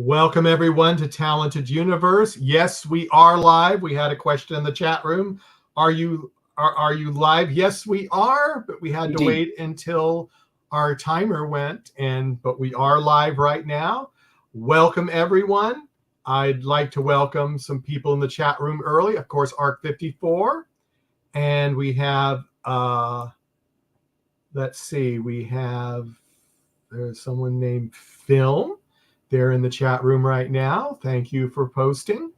Welcome everyone to Talented Universe. Yes, we are live. We had a question in the chat room. Are you live? Yes, we are, but we had to wait until our timer went, but we are live right now. Welcome everyone. I'd like to welcome some people in the chat room early. Of course, Arc54. And we have let's see, there's someone named Film. They're in the chat room right now. Thank you for posting.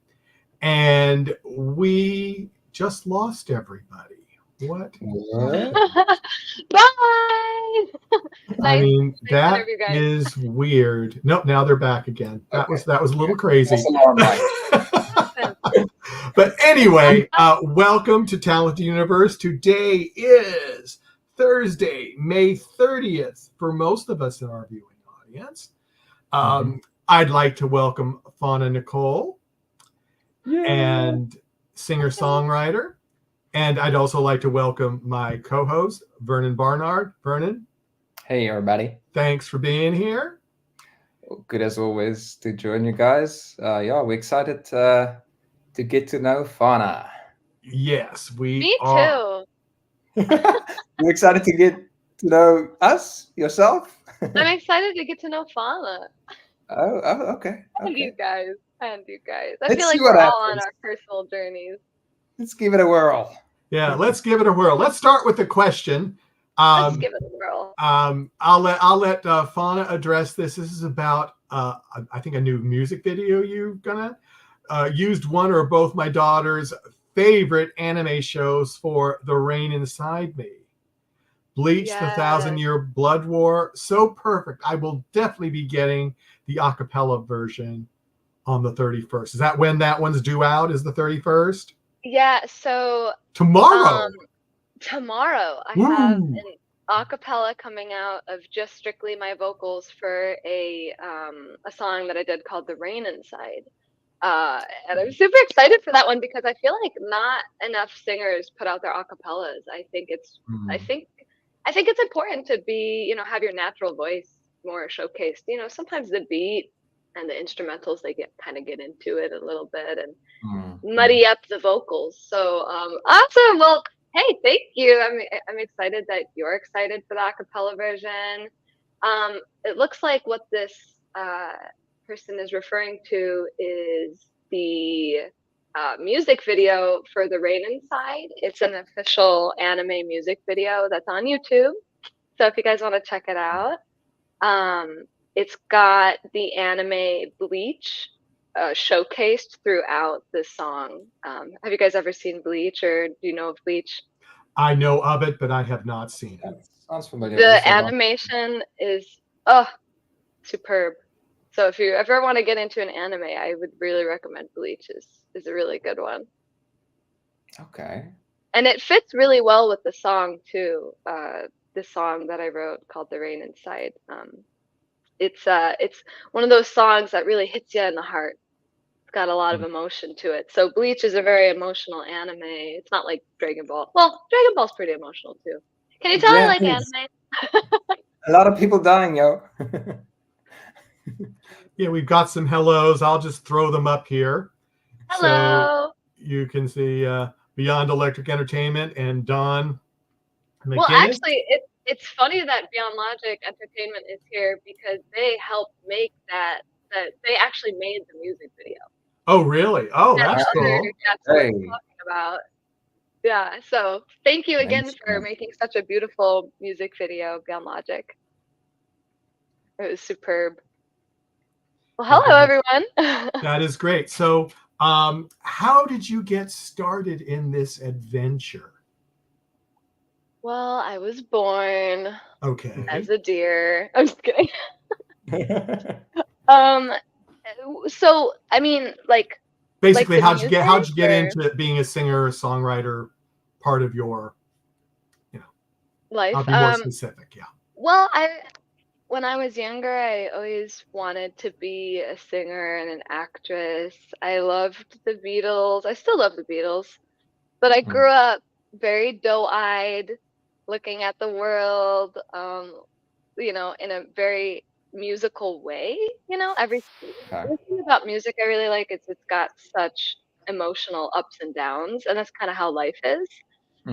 And we just lost everybody. What? Bye. I mean, that is weird. Nope, now they're back again. That was a little crazy. But anyway, welcome to Talented Universe. Today is Thursday, May 30th, for most of us in our viewing audience. I'd like to welcome Fauna Nicole and singer-songwriter. And I'd also like to welcome my co-host, Vernon Barnard. Vernon. Hey, everybody. Thanks for being here. Good as always to join you guys. We're excited to get to know Fauna. Yes, Me too. You're excited to get to know us, yourself? I'm excited to get to know Fauna. Oh, okay. And you guys. I Let's feel like see what we're all on happens. our personal journeys. Let's give it a whirl. Yeah, let's give it a whirl. Let's start with the question. Let's give it a whirl. I'll let Fauna address this. This is about I think a new music video you've used one or both my daughter's favorite anime shows for The Rain Inside Me. Bleach, The 1,000-Year Blood War, so perfect. I will definitely be getting the acapella version on the 31st. Is that when that one's due out? Is the 31st? Yeah, so tomorrow. Tomorrow I have an acapella coming out of just strictly my vocals for a song that I did called The Rain Inside. And I'm super excited for that one because I feel like not enough singers put out their acapellas. I think it's important to be, have your natural voice more showcased. Sometimes the beat and the instrumentals, they get into it a little bit and muddy up the vocals. So awesome. Well, hey, thank you. I'm excited that you're excited for the acapella version. It looks like what this person is referring to is the music video for The Rain Inside. It's an official anime music video that's on YouTube. So if you guys want to check it out, it's got the anime Bleach showcased throughout the song. Have you guys ever seen Bleach, or do you know of Bleach? I know of it, but I have not seen it. Sounds familiar. The animation is superb. So if you ever want to get into an anime, I would really recommend Bleach. Is a really good one. Okay. And it fits really well with the song too. The song that I wrote called The Rain Inside. It's one of those songs that really hits you in the heart. It's got a lot of emotion to it. So Bleach is a very emotional anime. It's not like Dragon Ball. Well, Dragon Ball's pretty emotional too. Can you tell I like anime? A lot of people dying, yo. Yeah, we've got some hellos. I'll just throw them up here. Hello. So you can see Beyond Electric Entertainment and Don McGinnis. Well, actually, it's funny that Beyond Logic Entertainment is here because they helped make that they actually made the music video. Oh, really? Oh, that's cool. That's what I'm talking about. Yeah, so thank you again for making such a beautiful music video, Beyond Logic. It was superb. Well, hello, everyone. That is great. So how did you get started in this adventure? Well, I was born as a deer. I'm just kidding. So I mean, basically, how'd you get into being a singer, a songwriter, part of your, life? I'll be more specific. Yeah. Well, when I was younger, I always wanted to be a singer and an actress. I loved the Beatles. I still love the Beatles, but I grew up very doe-eyed, looking at the world, in a very musical way, everything about music I really like is it's got such emotional ups and downs, and that's kind of how life is.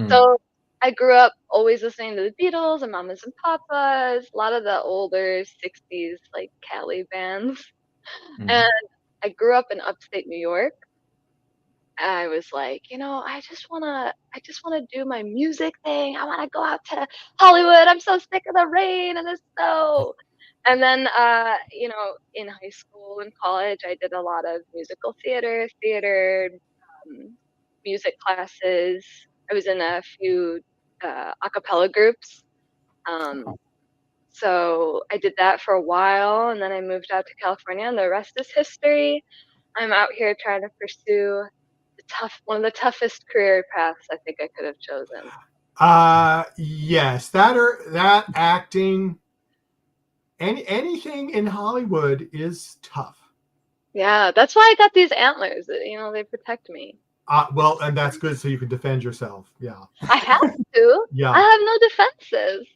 So I grew up always listening to the Beatles and Mamas and Papas, a lot of the older 60s like Cali bands. And I grew up in upstate New York. I was like, I just wanna do my music thing. I wanna go out to Hollywood. I'm so sick of the rain and the snow. And then, in high school and college, I did a lot of musical theater, music classes. I was in a few a cappella groups. So I did that for a while, and then I moved out to California, and the rest is history. I'm out here trying to pursue one of the toughest career paths I think I could have chosen. Yes, that acting, anything in Hollywood is tough. Yeah, that's why I got these antlers. They protect me. Well, and that's good, so you can defend yourself. Yeah. I have to. Yeah. I have no defenses.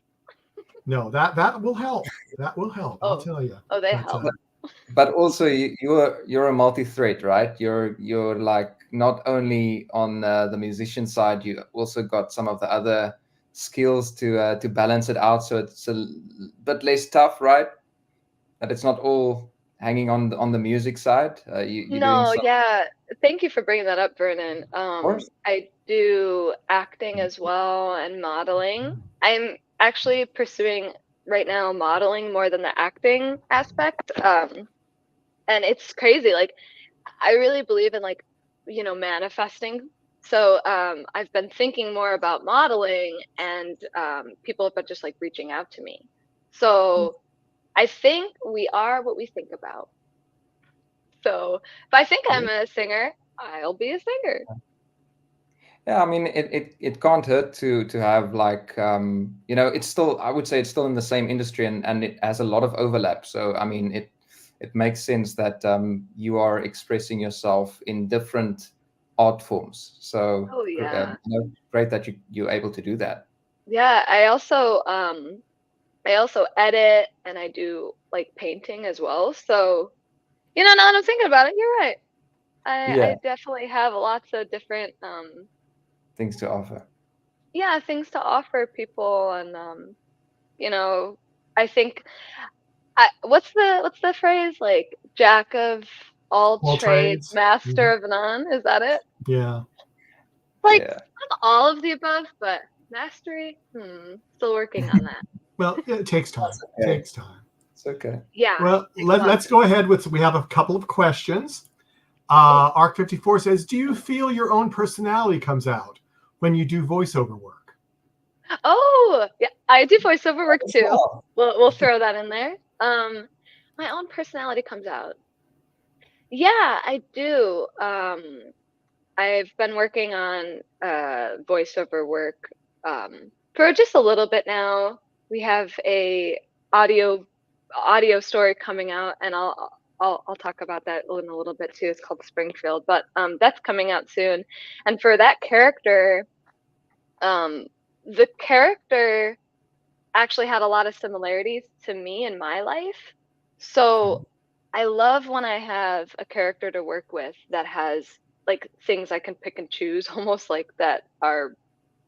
No, that will help. That will help. I'll tell you. Oh, they help. But also, you're a multi-thread, right? You're like not only on the musician side, you also got some of the other skills to balance it out, so it's a bit less tough, right? That it's not all hanging on the music side. You're No, doing some, yeah. Thank you for bringing that up, Vernon. of course. I do acting as well and modeling. I'm actually pursuing right now modeling more than the acting aspect. And it's crazy. Like, I really believe in manifesting. So I've been thinking more about modeling, and people have been just like reaching out to me. So I think we are what we think about. So if I think I'm a singer, I'll be a singer. Yeah, I mean, it can't hurt to have like it's still, I would say it's still in the same industry, and it has a lot of overlap. So I mean, it makes sense that you are expressing yourself in different art forms. So Oh yeah. great that you're able to do that. Yeah, I also edit, and I do like painting as well. So now that I'm thinking about it, you're right. I definitely have lots of different things to offer. Yeah, things to offer people, and I think what's the phrase, like jack of all trades, trades, master of none? Is that it? Yeah. Like all of the above, but mastery, still working on that. Well, it takes time. Okay. It takes time. It's okay. Yeah. Well, let's go ahead with. We have a couple of questions. Arc54 says, "Do you feel your own personality comes out when you do voiceover work?" Oh, yeah, I do voiceover work too. We'll throw that in there. My own personality comes out. Yeah, I do. I've been working on voiceover work for just a little bit now. We have a audio story coming out, and I'll talk about that in a little bit too. It's called Springfield, but that's coming out soon. And for that character, the character actually had a lot of similarities to me in my life. So I love when I have a character to work with that has like things I can pick and choose, almost like that are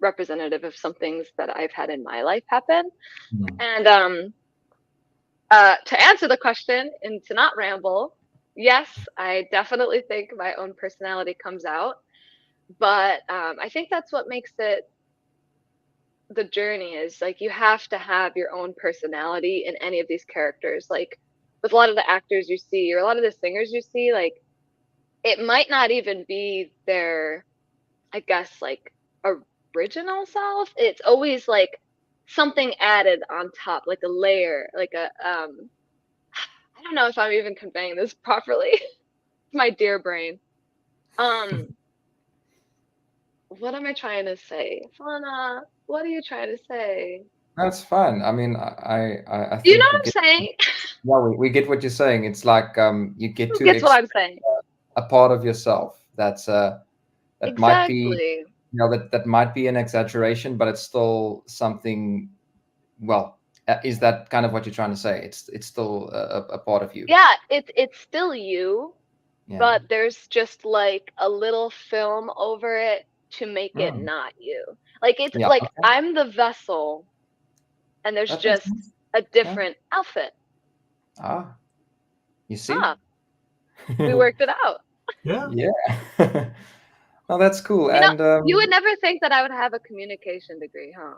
representative of some things that I've had in my life happen. And to answer the question and to not ramble, yes, I definitely think my own personality comes out. But I think that's what makes it the journey, is like you have to have your own personality in any of these characters. Like with a lot of the actors you see, or a lot of the singers you see, like it might not even be their, I guess, like original self. It's always like something added on top, like a layer, like a I don't know if I'm even conveying this properly. My dear brain. What am I trying to say? Fauna, what are you trying to say? That's fine. I mean, I Do you know think what I'm saying? Yeah, we get what you're saying. It's like you get to Gets what I'm saying. a part of yourself that's that might be, Exactly. that might be an exaggeration, but it's still something, well, Is that kind of what you're trying to say? It's still a part of you. Yeah, it's still you, Yeah. but there's just like a little film over it to make it Mm. not you. Like it's Yeah. like Okay. I'm the vessel and there's That makes just sense. a Yeah. different outfit. Ah, you see? Ah, we worked it out. Yeah. Yeah. Oh, that's cool. You know, And you would never think that I would have a communication degree, huh?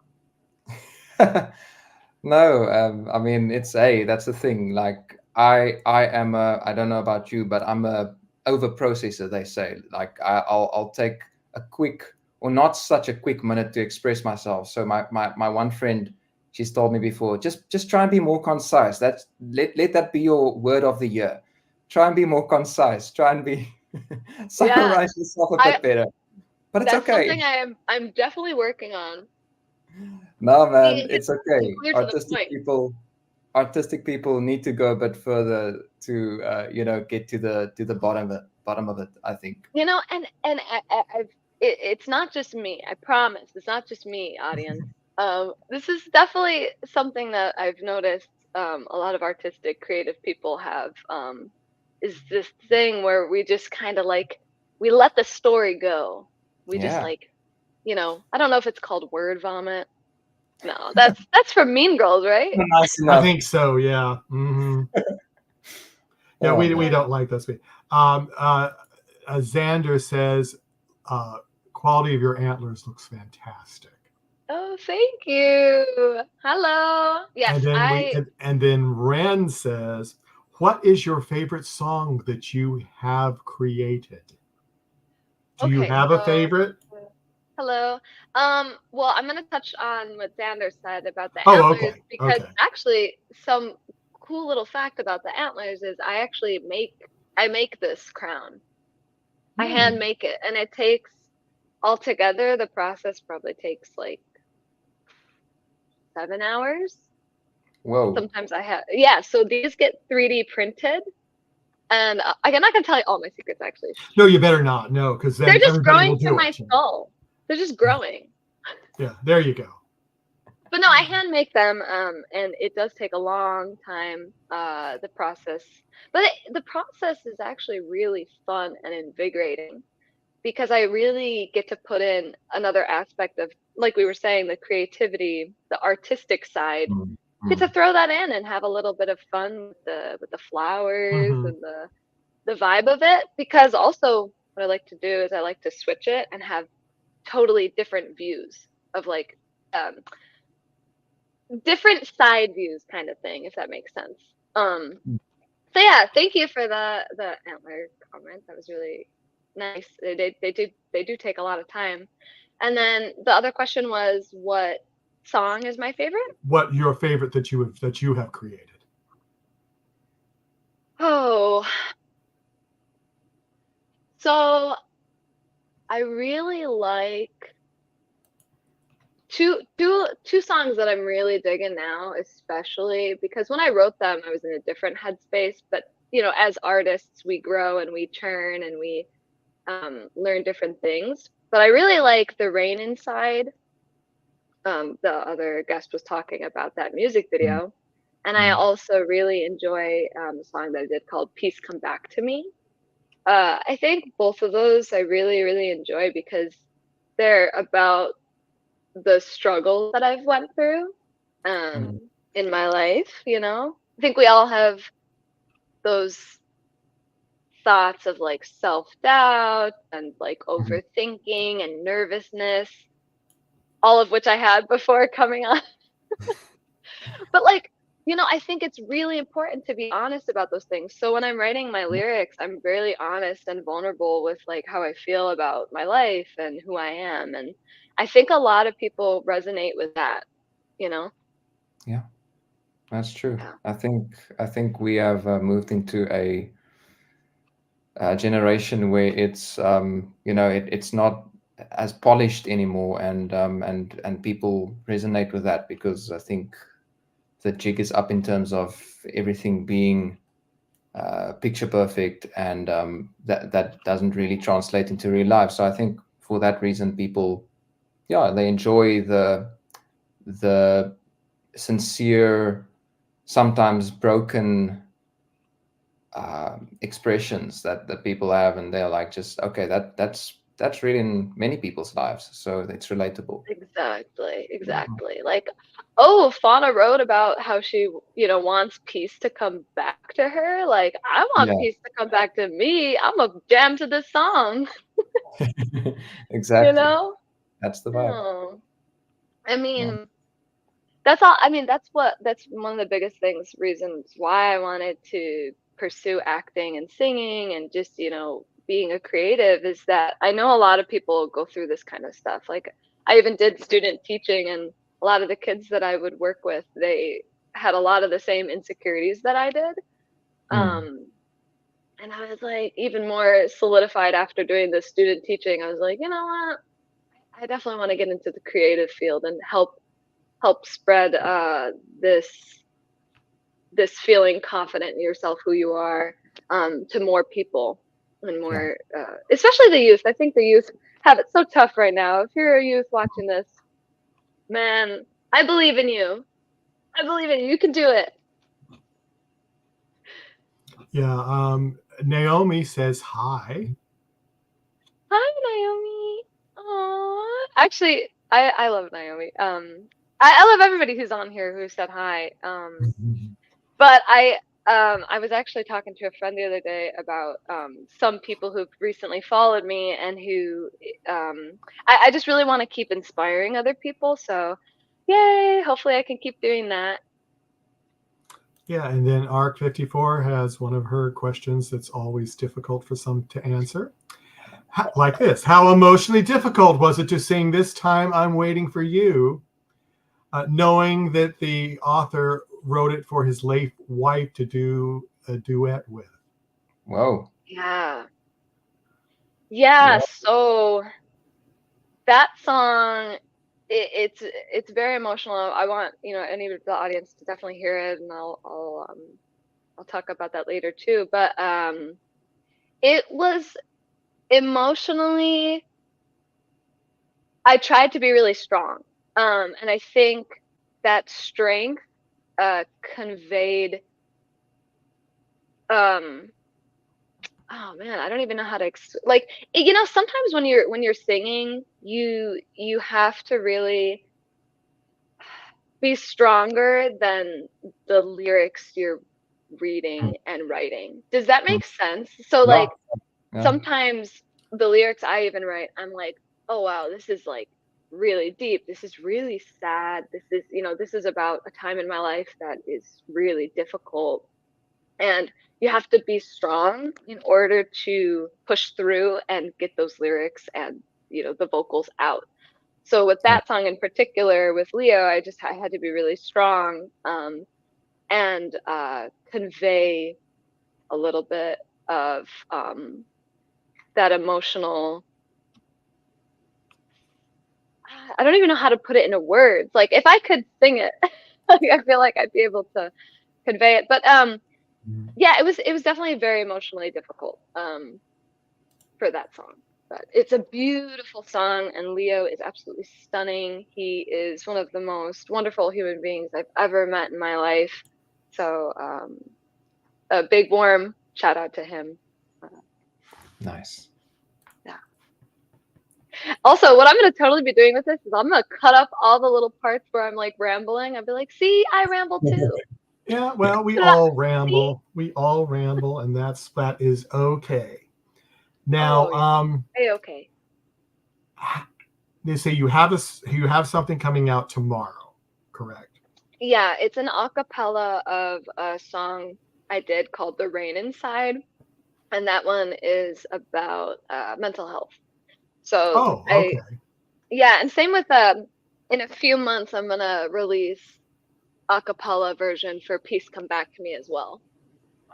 no, I mean, that's the thing. Like I am I don't know about you, but I'm a over processor, they say. Like I'll take a quick or not such a quick minute to express myself. So my one friend, she's told me before, just try and be more concise. Let that be your word of the year. Try and be more concise. Try and be summarize yourself a bit better. But it's That's okay. something I'm definitely working on. No, man, Being it's okay. clear to the point. Artistic people need to go a bit further to get to the bottom of it, I think. You know, and it's not just me. I promise, it's not just me, audience. This is definitely something that I've noticed. A lot of artistic, creative people have is this thing where we just kind of like we let the story go. We just Yeah. like, I don't know if it's called word vomit. No, that's from Mean Girls, right? Nice I enough. think so. Yeah. Mm-hmm. Yeah, Oh, we man. don't like those. Xander says, quality of your antlers looks fantastic. Oh, thank you. Hello. Yes, And then Ren says, what is your favorite song that you have created? Do you have a favorite? Hello. Well, I'm gonna touch on what Xander said about the Oh, antlers okay. because Okay. actually some cool little fact about the antlers is I make this crown. I hand make it, and it takes altogether the process probably takes like 7 hours. Whoa. Sometimes so these get 3D printed, and I'm not gonna tell you all my secrets actually. No, you better not. No, because then They're just everybody growing will through do my it. skull. They're just growing. Yeah, there you go. But no, I hand make them, and it does take a long time. The process, but the process is actually really fun and invigorating because I really get to put in another aspect of, like we were saying, the creativity, the artistic side. Get to throw that in and have a little bit of fun with the flowers and the vibe of it. Because also, what I like to do is I like to switch it and have totally different views of like. Different side views kind of thing, if that makes sense. So yeah, thank you for the antler comment. That was really nice. They do take a lot of time. And then the other question was, what song is my favorite? What your favorite that you have created? Oh, so I really like two songs that I'm really digging now, especially because when I wrote them, I was in a different headspace. But as artists, we grow and we churn and we learn different things. But I really like The Rain Inside. The other guest was talking about that music video, and I also really enjoy the song that I did called "Peace Come Back to Me." I think both of those I really, really enjoy because they're about the struggle that I've went through in my life. I think we all have those thoughts of like self-doubt and like overthinking and nervousness, all of which I had before coming on. But like, I think it's really important to be honest about those things. So when I'm writing my lyrics, I'm really honest and vulnerable with like how I feel about my life and who I am. And I think a lot of people resonate with that, Yeah, that's true. Yeah. I think we have moved into a generation where it's it's not as polished anymore, and people resonate with that because I think the jig is up in terms of everything being picture perfect, and that doesn't really translate into real life. So I think for that reason, people, they enjoy the sincere, sometimes broken expressions that people have, and they're like, just okay, that's really in many people's lives, so it's relatable. Exactly. Like, oh, Fauna wrote about how she, wants peace to come back to her. Like, I want Yeah. peace to come back to me. I'm a jam to this song. Exactly. That's the vibe. Oh, I mean, that's all. I mean, that's one of the biggest reasons why I wanted to pursue acting and singing and just, being a creative, is that I know a lot of people go through this kind of stuff. Like, I even did student teaching, and a lot of the kids that I would work with, they had a lot of the same insecurities that I did. And I was like, even more solidified after doing the student teaching. I was like, you know what? I definitely want to get into the creative field and help spread this feeling confident in yourself, who you are, to more people, and more, especially the youth. I think the youth have it so tough right now. If you're a youth watching this, man, I believe in you. I believe in you. You can do it. Yeah. Naomi says hi. Hi, Naomi. Aww. Actually, I love Naomi. I love everybody who's on here who said hi. But I was actually talking to a friend the other day about some people who've recently followed me, and who I just really want to keep inspiring other people. So, yay! Hopefully, I can keep doing that. Yeah, and then ARC54 has one of her questions that's always difficult for some to answer. Like this: how emotionally difficult was it to sing "This Time I'm Waiting for You," knowing that the author wrote it for his late wife to do a duet with? Whoa. Yeah. So that song, it's very emotional. I want any of the audience to definitely hear it, and I'll talk about that later too. But it was emotionally, I tried to be really strong, and I think that strength conveyed. Oh man, I don't even know how to sometimes when you're singing, you have to really be stronger than the lyrics you're reading and writing. Does that make sense? So like, sometimes the lyrics I even write, I'm like, oh wow, this is like really deep. This is really sad. This is about a time in my life that is really difficult. And you have to be strong in order to push through and get those lyrics and, the vocals out. So with that song in particular, with Leo, I had to be really strong, and convey a little bit of that emotional. I don't even know how to put it into words. Like, if I could sing it, I feel like I'd be able to convey it. But yeah, it was definitely very emotionally difficult for that song. But it's a beautiful song, and Leo is absolutely stunning. He is one of the most wonderful human beings I've ever met in my life. So a big warm shout out to him. Nice. Yeah. Also, what I'm going to totally be doing with this is I'm going to cut up all the little parts where I'm like rambling. I'll be like, see, I ramble too. Yeah, well, we all ramble. We all ramble, and that is okay. Now, okay. They say you have something coming out tomorrow, correct? Yeah, it's an a cappella of a song I did called "The Rain Inside," and that one is about mental health. So okay. Yeah, and same with in a few months I'm gonna release a cappella version for "Peace Come Back to Me" as well.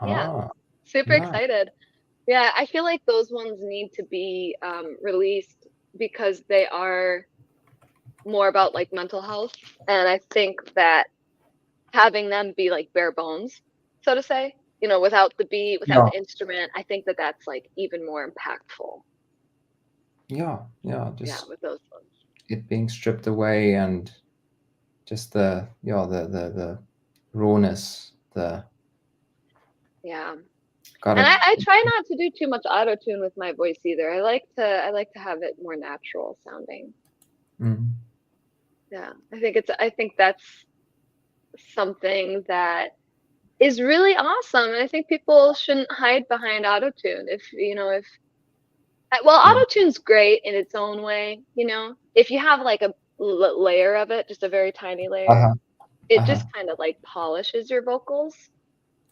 Yeah, super excited. Yeah, I feel like those ones need to be released because they are more about like mental health, and I think that having them be like bare bones, so to say, without the beat, without the instrument, I think that that's like even more impactful. Yeah, With those ones. It being stripped away and just the rawness, the Yeah. got And it. I try not to do too much auto tune with my voice either. I like to have it more natural sounding. Mm. Yeah. I think that's something that is really awesome. And I think people shouldn't hide behind auto tune. If well, Yeah. auto tune's great in its own way, If you have like a layer of it, just a very tiny layer, Uh-huh. it Uh-huh. just kind of like polishes your vocals.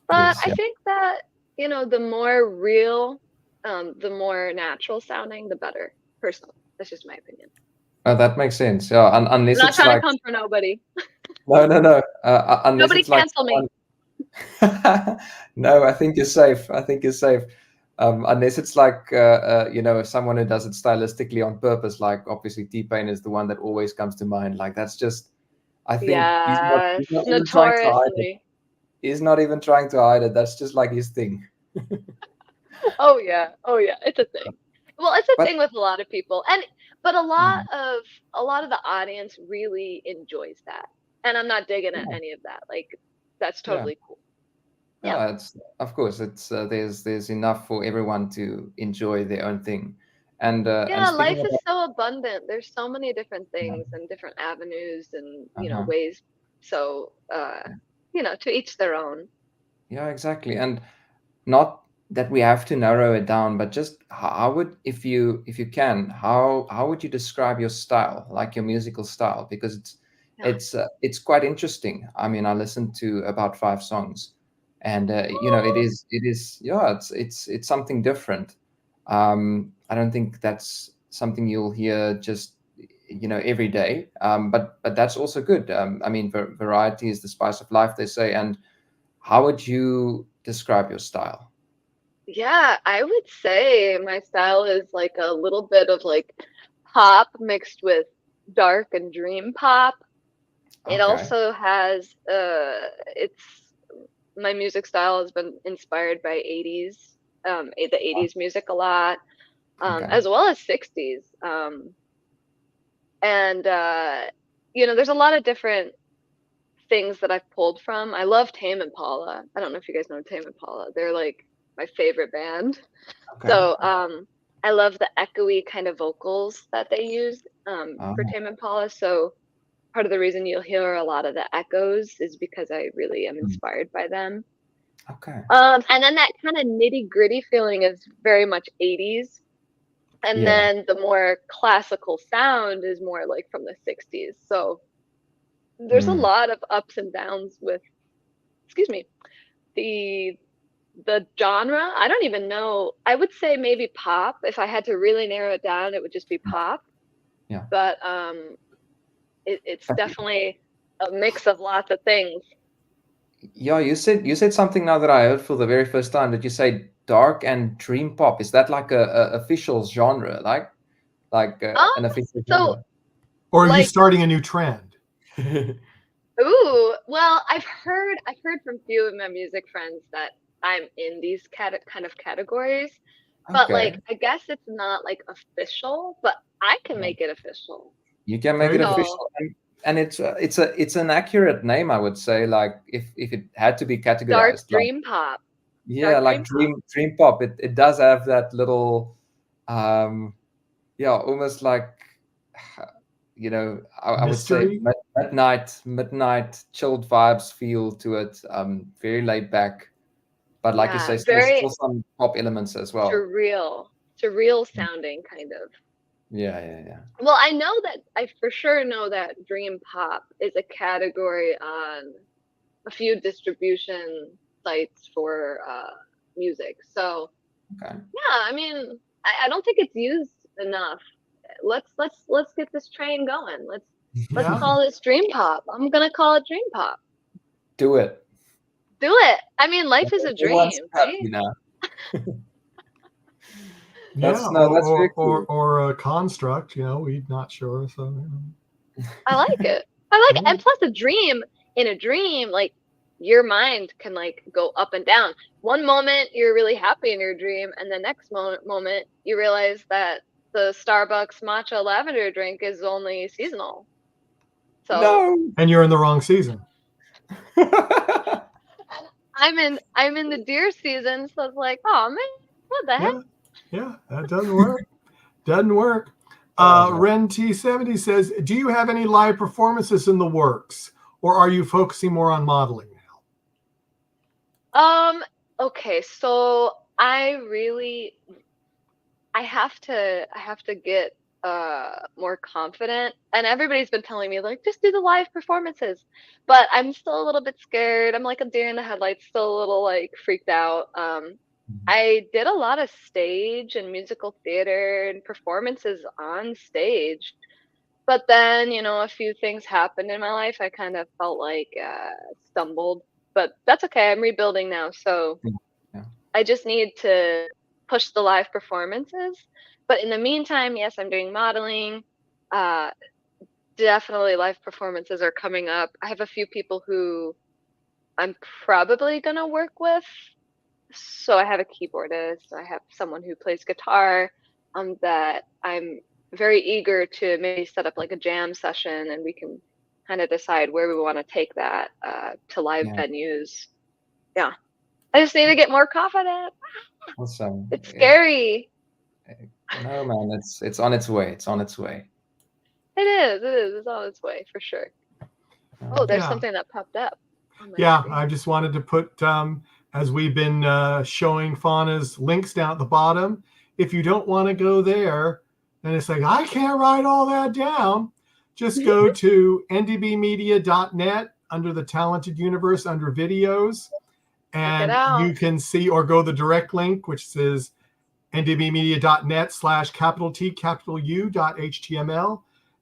But Yes. I Yeah. think that, the more real, the more natural sounding, the better. Personally, that's just my opinion. Oh, that makes sense. Yeah. I'm Unless not it's trying to like come for nobody. no. Unless Nobody it's like cancel me. no, I think you're safe. I think you're safe. Unless it's like someone who does it stylistically on purpose, like obviously T-Pain is the one that always comes to mind. Like that's just, I think Yes, he's not even trying to hide it. notoriously. He's not even trying to hide it. That's just like his thing. Oh yeah, oh yeah, it's a thing. Well, it's a But thing with a lot of people, but a lot mm, of a lot of the audience really enjoys that, and I'm not digging at yeah, any of that. Like, that's yeah, totally cool. Yeah, yeah. It's of course it's there's enough for everyone to enjoy their own thing, and yeah. speaking Life is about so abundant. There's so many different yeah, things and different avenues and uh-huh, ways. So, to each their own. yeah, exactly, and not that we have to narrow it down, but just how would if you can how would you describe your style, like your musical style, because Yeah. it's quite interesting. I mean, I listened to about 5 songs, and it is yeah, it's something different. I don't think that's something you'll hear just every day, but that's also good. I mean, variety is the spice of life, they say. And how would you describe your style? Yeah, I would say my style is like a little bit of like pop mixed with dark and dream pop. It Okay. also has it's my music style has been inspired by 80s, the 80s music a lot, Okay. as well as 60s. And there's a lot of different things that I've pulled from. I love Tame Impala. I don't know if you guys know Tame Impala. They're like my favorite band. Okay. So I love the echoey kind of vocals that they use for Oh, Tame Impala. So part of the reason you'll hear a lot of the echoes is because I really am mm, inspired by them. okay. And then that kind of nitty gritty feeling is very much 80s. And Yeah. then the more classical sound is more like from the 60s. So there's a Mm. lot of ups and downs with, excuse me, the the genre. I don't even know. I would say maybe pop. If I had to really narrow it down, it would just be pop. Yeah. But it's But definitely a mix of lots of things. yeah, you said something now that I heard for the very first time. That you say dark and dream pop. Is that like a official genre, like Um, an official so genre? Or are you like, starting a new trend? ooh, well, I've heard from few of my music friends that I'm in these kind of categories, but Okay. like, I guess it's not like official, but I can Yeah. make it official. You can make There it you go. So official, and it's an accurate name, I would say. Like if it had to be dark categorized, like dream pop, yeah, dark like dream pop. dream pop. It does have that little um yeah, almost like I would say Mystery. midnight chilled vibes feel to it. Very laid back, but like you Yeah, say, very still some pop elements as well. surreal sounding kind of. Yeah, yeah, yeah. Well, I for sure know that dream pop is a category on a few distribution sites for music. So Okay. yeah, I mean, I don't think it's used enough. Let's get this train going. Let's Yeah. call this dream pop. I'm gonna call it dream pop. Do it. Do it. I mean, life is a Everyone's dream, right? happy now. Yeah. That's very cool. Or a construct, we're not sure. So, I like it. I like it. yeah. And plus in a dream, like your mind can like go up and down. One moment you're really happy in your dream, and the next moment you realize that the Starbucks matcha lavender drink is only seasonal. So No. And you're in the wrong season. I'm in the deer season, so it's like, oh man, what the heck? Yeah, that doesn't work. Doesn't work. Ren T70 says, do you have any live performances in the works, or are you focusing more on modeling now? Okay, so I have to get more confident, and everybody's been telling me like just do the live performances, but I'm still a little bit scared. I'm like a deer in the headlights, still a little like freaked out. I did a lot of stage and musical theater and performances on stage, but then a few things happened in my life. I kind of felt like stumbled, but that's okay. I'm rebuilding now, so Yeah. I just need to push the live performances. But in the meantime, yes, I'm doing modeling. Definitely live performances are coming up. I have a few people who I'm probably going to work with. So I have a keyboardist, I have someone who plays guitar, that I'm very eager to maybe set up like a jam session, and we can kind of decide where we want to take that to live venues. Yeah. I just need to get more confident. Awesome. It's scary. No, man, it's on its way. It's on its way. It is. It's on its way for sure. Oh, there's something that popped up. Yeah, screen. I just wanted to put, as we've been showing Fauna's links down at the bottom, if you don't want to go there, and it's like, I can't write all that down, just go to ndbmedia.net under the Talented Universe, under videos, and you can see, or go the direct link, which says ndbmedia.net/T U.html,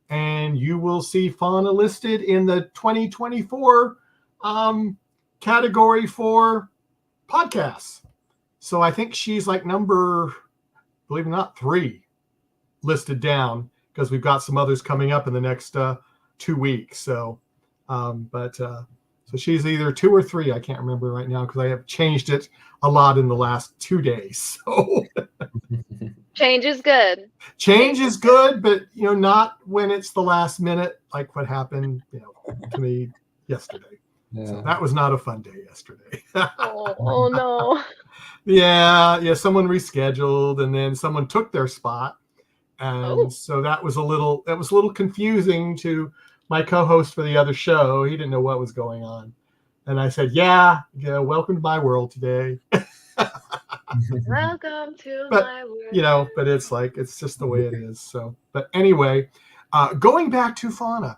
and you will see Fauna listed in the 2024 category for podcasts. So I think she's like number, believe it or not, 3 listed down, because we've got some others coming up in the next 2 weeks. So, so she's either 2 or 3. I can't remember right now because I have changed it a lot in the last 2 days. So change is good. Change is good, but not when it's the last minute, like what happened, to me yesterday. Yeah. So that was not a fun day yesterday. oh no. Yeah. Someone rescheduled, and then someone took their spot. And so that was a little confusing to my co-host for the other show. He didn't know what was going on. And I said, yeah, welcome to my world today. Welcome to my world. But it's like, it's just the way it is. So, but anyway, going back to Fauna,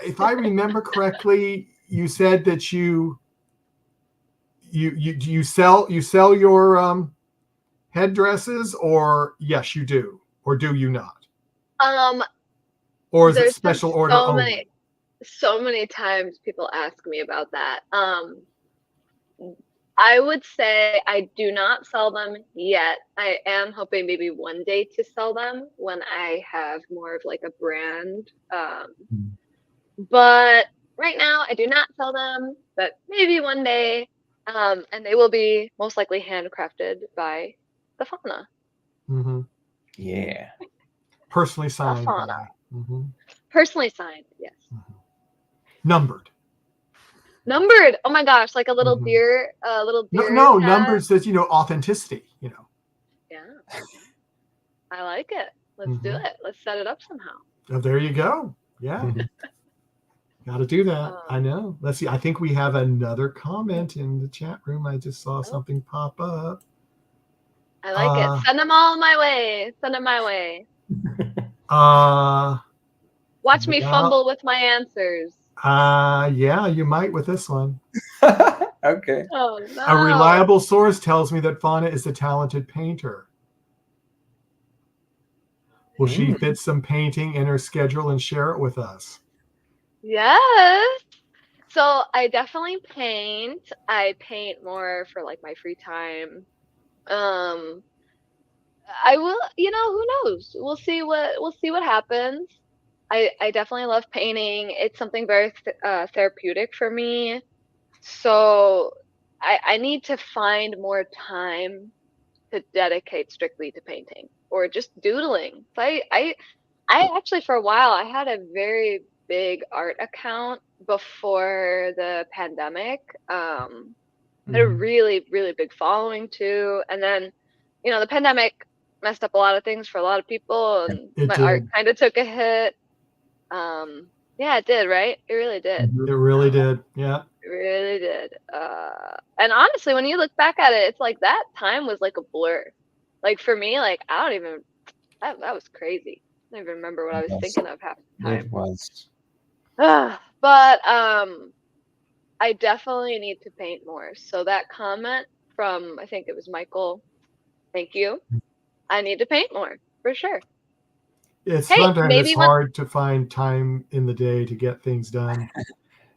if I remember correctly, you said that you sell your headdresses, or yes, you do, or do you not? Or is it special order only? So many times people ask me about that. I would say I do not sell them yet. I am hoping maybe one day to sell them when I have more of like a brand. But right now I do not sell them, but maybe one day. And they will be most likely handcrafted by the Fauna. Mm-hmm. Yeah. Personally signed. Fauna. Mm-hmm. Personally signed, yes. Mm-hmm. Numbered. Oh my gosh, like a little deer, No, numbered says, authenticity, Yeah. I like it. Let's do it. Let's set it up somehow. Oh, there you go. Yeah. Got to do that. I know. Let's see. I think we have another comment in the chat room. I just saw something pop up. I like it. Send them all my way. Send them my way. Watch me fumble with my answers. Yeah, you might with this one. Okay. Oh, no. A reliable source tells me that Fauna is a talented painter. Will she fit some painting in her schedule and share it with us? Yes. So I definitely paint. I paint more for like my free time. I will, who knows? We'll see what happens. I definitely love painting. It's something very therapeutic for me. So I need to find more time to dedicate strictly to painting or just doodling. I actually, for a while, I had a very big art account before the pandemic. Had a really, really big following too. And then, the pandemic messed up a lot of things for a lot of people, and It my did. art kind of took a hit. Yeah, it did, right? It really did. It really did. Yeah. It really did. And honestly, when you look back at it, it's like that time was like a blur. Like for me, like I don't even, that was crazy. I don't even remember what I was thinking of half the time. It was. But I definitely need to paint more. So that comment from, I think it was Michael, thank you. I need to paint more for sure. It's sometimes it's hard to find time in the day to get things done.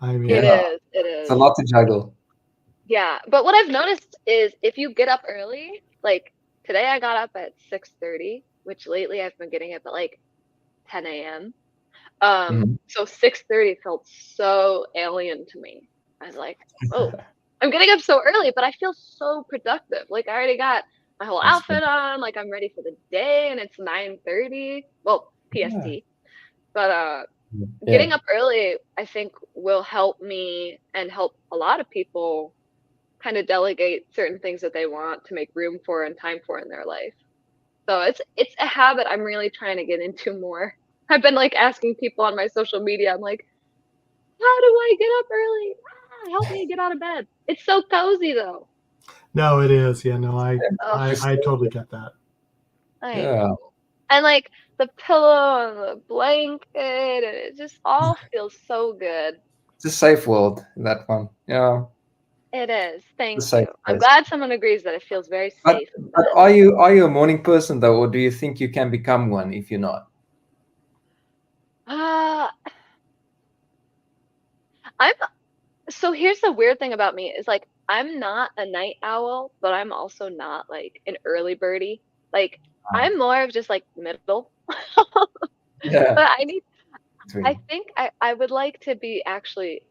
I mean, it is. It's a lot to juggle. Yeah, but what I've noticed is if you get up early, like today I got up at 6:30, which lately I've been getting up at like 10 a.m. So 6:30 felt so alien to me. I was like, oh, I'm getting up so early, but I feel so productive. Like I already got my whole outfit on, like I'm ready for the day, and it's 9:30. Well, PST. Yeah. But getting up early, I think, will help me and help a lot of people kind of delegate certain things that they want to make room for and time for in their life. So it's a habit I'm really trying to get into more. I've been like asking people on my social media, I'm like, how do I get up early? Help me get out of bed. It's so cozy though. No, it is. Yeah, no, I totally get that. I know. And like the pillow and the blanket, and it just all feels so good. It's a safe world, that one. Yeah. It is. Thank you. I'm glad someone agrees that it feels very safe. But are you a morning person though, or do you think you can become one if you're not? So here's the weird thing about me is like I'm not a night owl, but I'm also not like an early birdie. Like I'm more of just like middle. Yeah. But I think I would like to be actually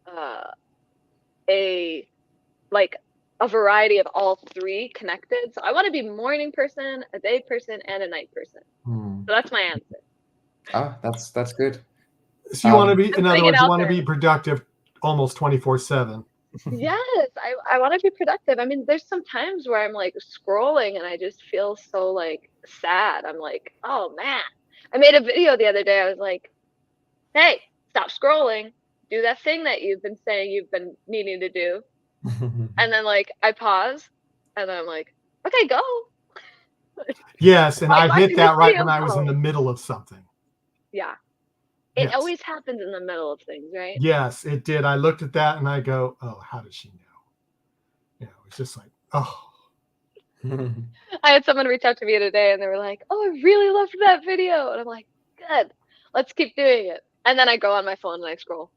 a variety of all three connected. So I want to be a morning person, a day person, and a night person. So that's my answer. Oh, that's good. So you want to be, in other words, you want to be productive almost 24/7. Yes, I want to be productive. I mean, there's some times where I'm like scrolling and I just feel so like sad. I'm like, oh man. I made a video the other day. I was like, hey, stop scrolling. Do that thing that you've been saying you've been needing to do. And then like I pause and then I'm like, okay, go. Yes, and I hit that right when I was in the middle of something. Yeah. It always happens in the middle of things, right? Yes, it did. I looked at that and I go, oh, how does she know? It's just like, oh. I had someone reach out to me today and they were like, oh, I really loved that video. And I'm like, good, let's keep doing it. And then I go on my phone and I scroll.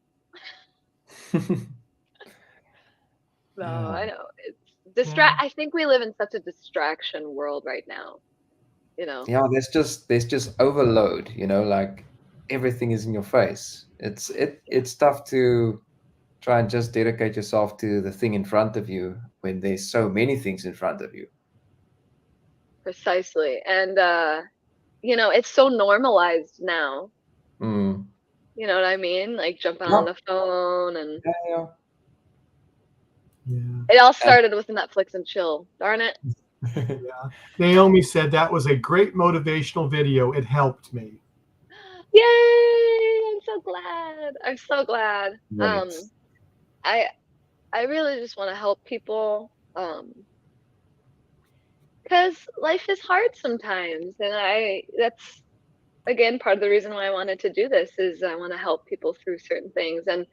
No, I know. It's I think we live in such a distraction world right now. Yeah, there's just overload, like everything is in your face. It's tough to try and just dedicate yourself to the thing in front of you when there's so many things in front of you. Precisely. And it's so normalized now. You know what I mean? Like jumping on the phone and it all started with Netflix and chill. Darn it. Yeah. Naomi said that was a great motivational video. It helped me. Yay! I'm so glad. I'm so glad. Yes. I really just want to help people because life is hard sometimes, and that's again part of the reason why I wanted to do this is I want to help people through certain things. And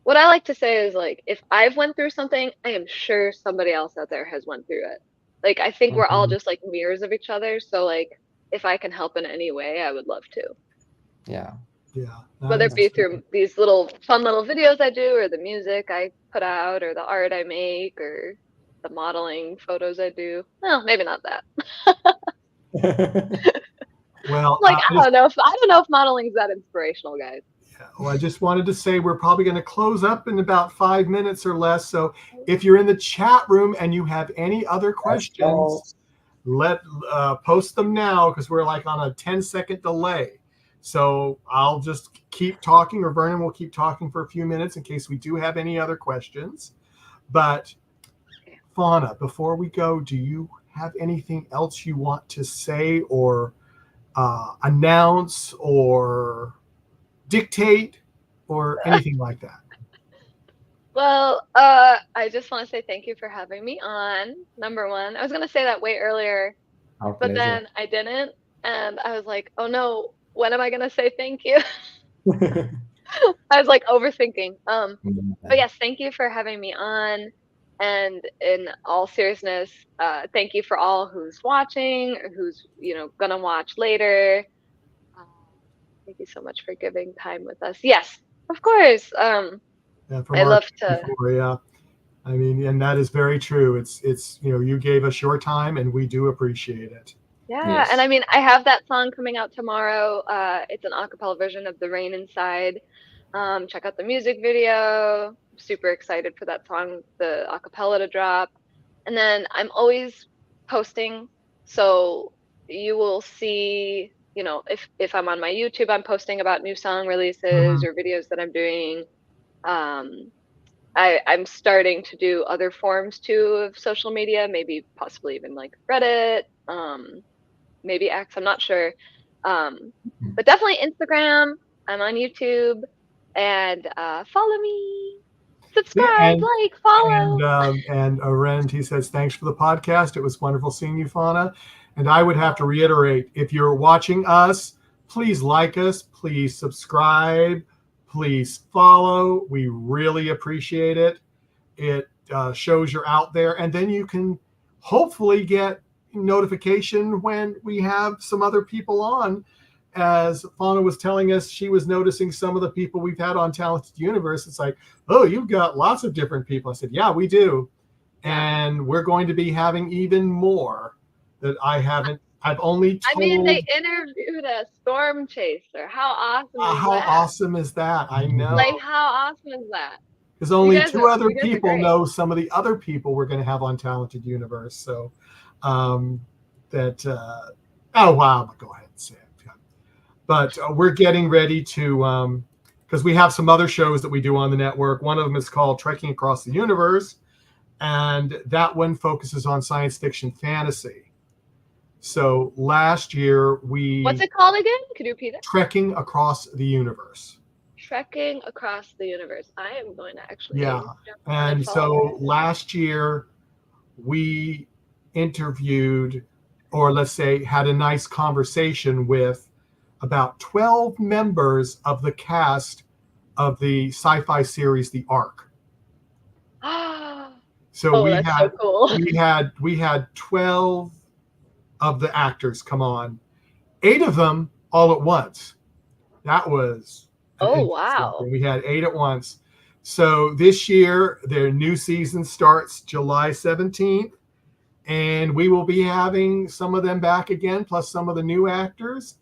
what I like to say is like if I've went through something, I am sure somebody else out there has went through it. Like I think we're all just like mirrors of each other. So like if I can help in any way, I would love to. Yeah. Yeah. Whether it be through these fun little videos I do, or the music I put out, or the art I make, or the modeling photos I do. Well, maybe not that. Well, like I don't know if modeling is that inspirational, guys. Yeah, well, I just wanted to say we're probably going to close up in about 5 minutes or less. So if you're in the chat room and you have any other questions, post them now because we're like on a 10-second delay. So I'll just keep talking, or Vernon will keep talking for a few minutes in case we do have any other questions. But Fauna, before we go, do you have anything else you want to say or announce or dictate or anything like that? Well, I just want to say thank you for having me on. Number one, I was going to say that way earlier, but then I didn't. And I was like, oh no, when am I going to say thank you? I was like overthinking. But yes, thank you for having me on. And in all seriousness, thank you for all who's watching or who's, going to watch later. Thank you so much for giving time with us. Yes, of course. I love to. Yeah, I mean, and that is very true. It's you gave us your time, and we do appreciate it. Yeah, yes. And I mean, I have that song coming out tomorrow. It's an a cappella version of "The Rain Inside." Check out the music video. I'm super excited for that song, the a cappella to drop. And then I'm always posting, so you will see. If I'm on my YouTube, I'm posting about new song releases or videos that I'm doing. I'm starting to do other forms too of social media, maybe possibly even like Reddit, maybe X, I'm not sure. But definitely Instagram. I'm on YouTube, and follow me, subscribe, follow. And Arend, he says, thanks for the podcast. It was wonderful seeing you, Fauna. And I would have to reiterate, if you're watching us, please like us, please subscribe, please follow. We really appreciate it. It shows you're out there, and then you can hopefully get notification when we have some other people on. As Fauna was telling us, she was noticing some of the people we've had on Talented Universe. It's like, oh, you've got lots of different people. I said, yeah, we do. And we're going to be having even more that I've only told. I mean, they interviewed a storm chaser. How awesome is that? I know. Like, how awesome is that? Because only two other people know some of the other people we're going to have on Talented Universe. So oh, wow. Go ahead and say it. But we're getting ready to, because we have some other shows that we do on the network. One of them is called Trekking Across the Universe. And that one focuses on science fiction fantasy. So last year What's it called again? Could you repeat it? Trekking Across the Universe. Trekking Across the Universe. I am going to actually. Yeah. And so last year we interviewed, or let's say had a nice conversation with about 12 members of the cast of the sci-fi series The Ark. So so cool. we had 12 of the actors come on, 8 of them all at once. That was wow. We had 8 at once. So this year their new season starts July 17th, and we will be having some of them back again, plus some of the new actors,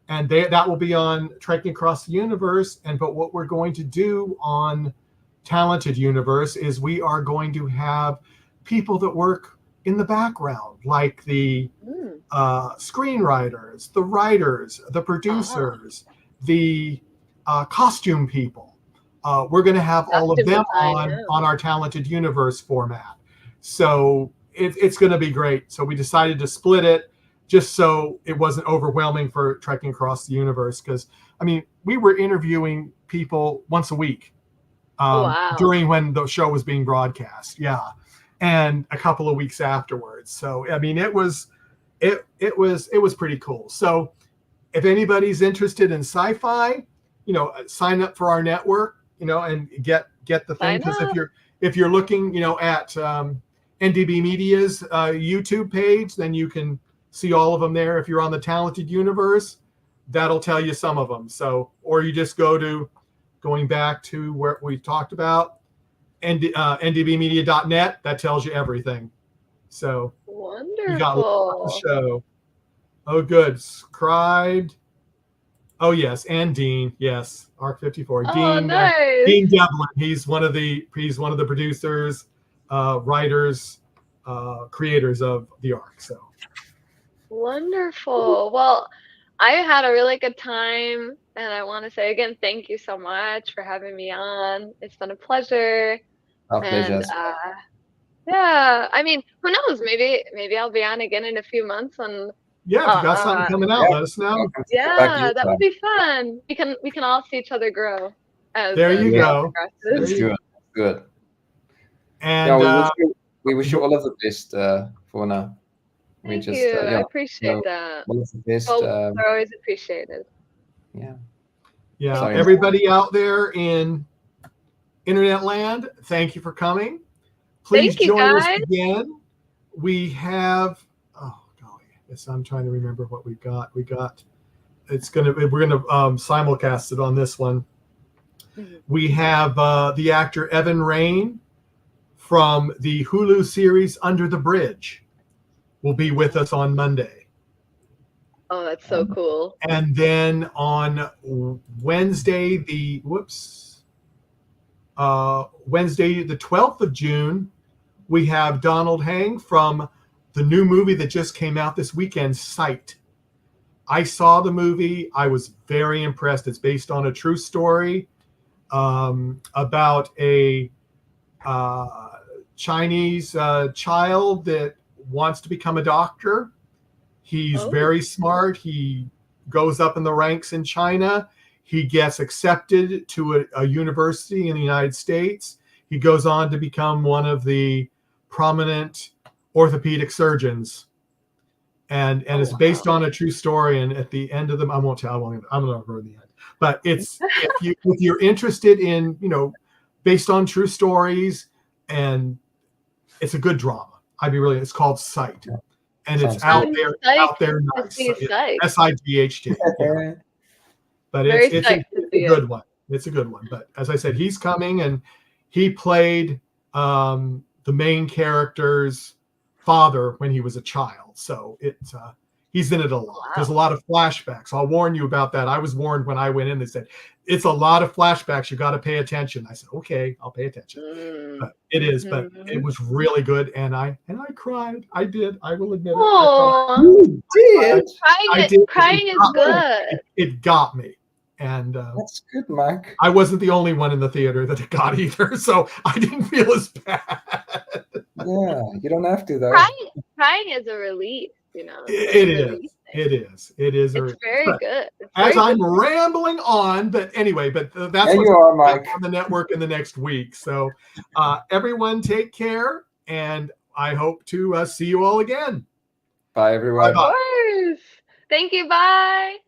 and that will be on Trekking Across the Universe. But what we're going to do on Talented Universe is we are going to have people that work in the background, like the screenwriters, the writers, the producers, the costume people. We're going to have all of them on our Talented Universe format. So it's going to be great. So we decided to split it just so it wasn't overwhelming for Trekking Across the Universe. Because, I mean, we were interviewing people once a week during when the show was being broadcast. Yeah. And a couple of weeks afterwards. So, I mean, it was pretty cool. So if anybody's interested in sci-fi, sign up for our network, and get the thing. Because if you're looking, at NDB Media's YouTube page, then you can see all of them there. If you're on the Talented Universe, that'll tell you some of them. So, or you just going back to where we talked about, ndbmedia.net, that tells you everything. So wonderful. You got the show. Oh, good. Scribed. Oh, yes, and Dean. Yes, Arc 54. Oh, Dean. nice. Dean Devlin. He's one of the producers, writers, creators of the Arc. So Wonderful. Well, I had a really good time, and I want to say again, thank you so much for having me on. It's been a pleasure. Our pleasure. And yeah, I mean, who knows? Maybe I'll be on again in a few months. And Yeah, if you got something coming out, let us know. yeah, that would be fun. We can all see each other grow. As there you go. That's good. Good. And yeah, we wish you all of the best for now. Thank you. I appreciate that. All of the best. They're always appreciated. Yeah. Yeah. Sorry. Everybody out there in internet land, thank you for coming. Please join us again. We have, oh golly, yes, I'm trying to remember what we've got. We're gonna simulcast it on this one. Mm-hmm. We have the actor Evan Rain from the Hulu series Under the Bridge will be with us on Monday. Oh, that's so cool. And then on Wednesday, Wednesday, the 12th of June, we have Donald Hang from the new movie that just came out this weekend, Sight. I saw the movie. I was very impressed. It's based on a true story about a Chinese child that wants to become a doctor. He's very smart. He goes up in the ranks in China. He gets accepted to a university in the United States. He goes on to become one of the prominent orthopedic surgeons. And it's based on a true story. And at the end of them, I won't tell. I'm not ruin the end. But it's if you're interested in, based on true stories, and it's a good drama. It's called Sight. And it's out there nice. SIGHT. Yeah. But it's a good one. It's a good one. But as I said, he's coming, and he played the main character's father when he was a child. So he's in it a lot. Wow. There's a lot of flashbacks. I'll warn you about that. I was warned when I went in. They said it's a lot of flashbacks. You got to pay attention. I said, okay, I'll pay attention. But it is. But it was really good, and I cried. I did. I will admit it. Oh, crying is good. It got me. And that's good, Mike. I wasn't the only one in the theater that it got either, so I didn't feel as bad. Yeah, you don't have to though. Crying is a relief, It is. It's very good. I'm rambling on, but anyway, that's what's on the network in the next week. So everyone take care, and I hope to see you all again. Bye, everyone. Of course. Thank you. Bye.